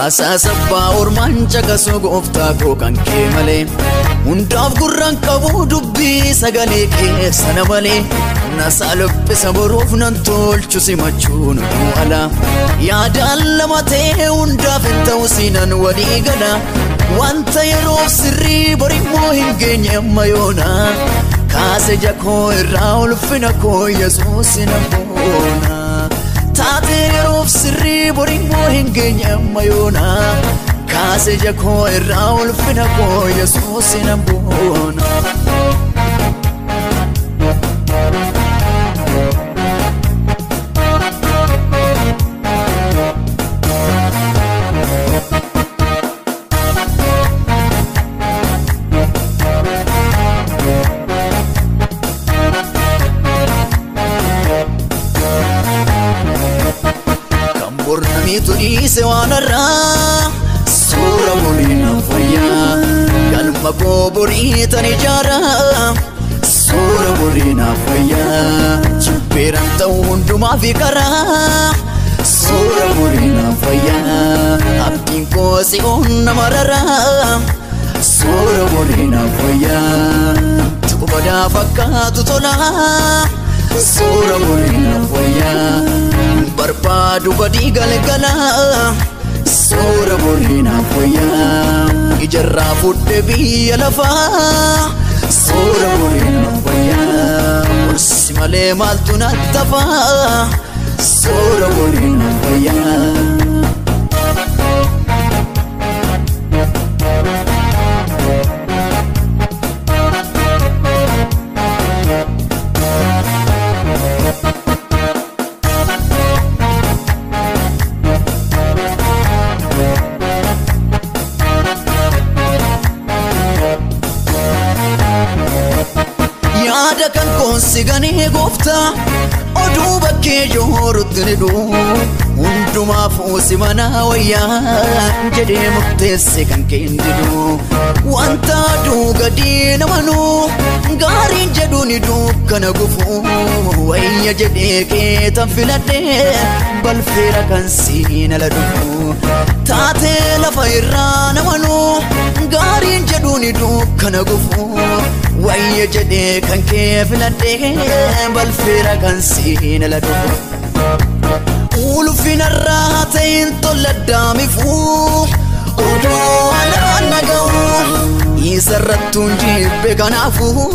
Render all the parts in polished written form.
Asasa orman caqasu gooftaa koo kan kee malee hundaaf gurraan qabu dubbii sagalee keessana malee nasaa lophisa boruuf nan tolchu simachuun ala yaadaan lama ta'e hundaaf hin ta'u siinan walii gala wanta yeroof sirrii borimmoo hin geenye amma yoona kaase jakoo irraa ulfina koo Yesuus na boona taate yeroof sirrii borimmoo hin geenye amma yoona kaase jakoo irraa ulfina koo Yesuus na boona. Tuliise waanarra suura boriina fayyaa galma koo boriitan ijaara suura boriina fayyaa jibbeeran ta'u hundumaa fi karaa suura boriina fayyaa abdiin koo si'oon nama rara suura boriina fayyaa tuqbadaa fakkaatu tola suura boriina fayyaa barbaadu badii galgala suura boriina fayyaa ijarraa fudhe biyya lafaa suura boriina fayyaa mursi malee maaltu nattafaa suura boriina fayyaa. Yaada kan konsiganii gooftaa oduu bakkee joorutti ni dhuu hundumaaf si mana wayyaa jedhee murteesse kan keendidu wanta aduu gadii namanuu gaariin jedhu ni dukkana gufuu wayya jedhee keetan filadhee balfeera kan siinala dhufu taatee lafa irraa namanuu gaariin jedhu ni dukkana gufuu wayya jedhee kan kee filadhee balfeera kan siinala dhufu ulfinarraa ta'in tolladdaamifuu odoo alaan naga'u isarrattuun jibbe kanaafuu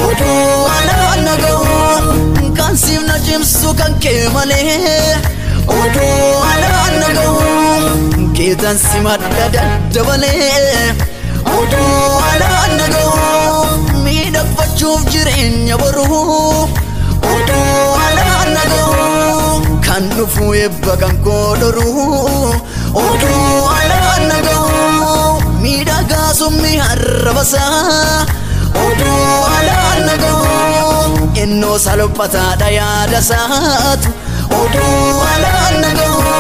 odoo alaan naga'u kan siif na cimsu kan kee malee odoo alaan naga'u keetan si madda daddabalee odoo alaan naga'u miidhagfachuuf jireenya boruu odoo alaan naga'u kan dhufu ebba kan koodoruu oduu alaan naga'u miidhagaa summi harrabasaa oduu alaan naga'u innoo salphataadha yaada isaatu oduu alaan naga'u.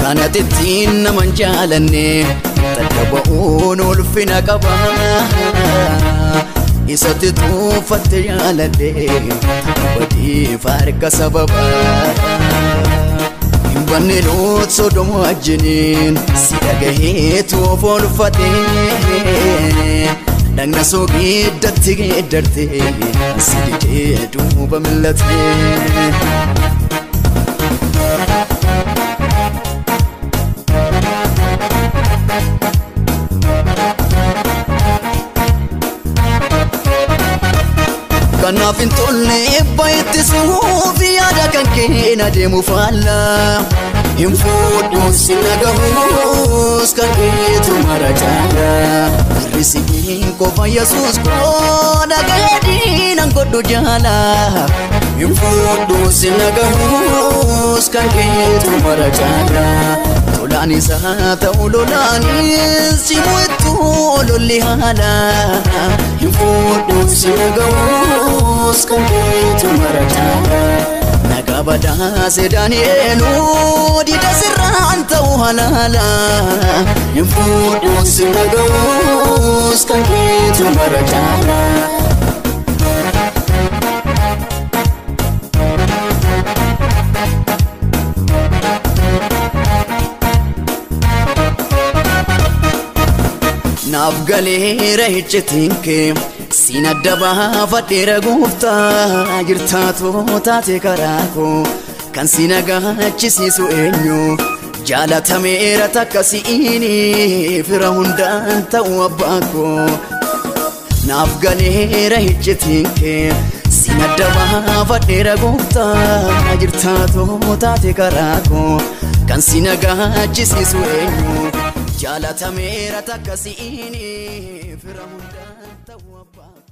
Kanatittiin naman jaalanne tattaaba'uun ulfina qaba isatti tuufatte jaaladhe badiif harka sababa hin banne Luut Sodoom wajjiniin si dhagaheetu of oolfate dhagna soo giddatti geeddarte si didee duuba millate. Kanaaf hin tolle ebba ittisuuf yaada kan keen adeemu faalla hin fuudhuun si nagahuus kan keetu mara jaala hirrisiin qofa Yesuus koo dhagaadhiinan godhu jaala hin fuudhuun si nagahuus kan keetu mara jaala tolaan isaa ta'u lolaanis simu ittu lolli haala hin fuudhuun si nagahuus kan keetu mara jaala. nagabada sedanienu dida sirran ta'u halala infudu sinagus kan keetu marajala nafgalera hichetinke sinadaba fadera gufta jirtato tate karako kan sinagachisisu enyo jalatamera takasiini fira hundan ta'u abbako nafgalera hichetinke sinadaba fadera gufta jirtato tate karako kan sinagachisisu enyo jalatamera takasiini fira hundan ta'u abbako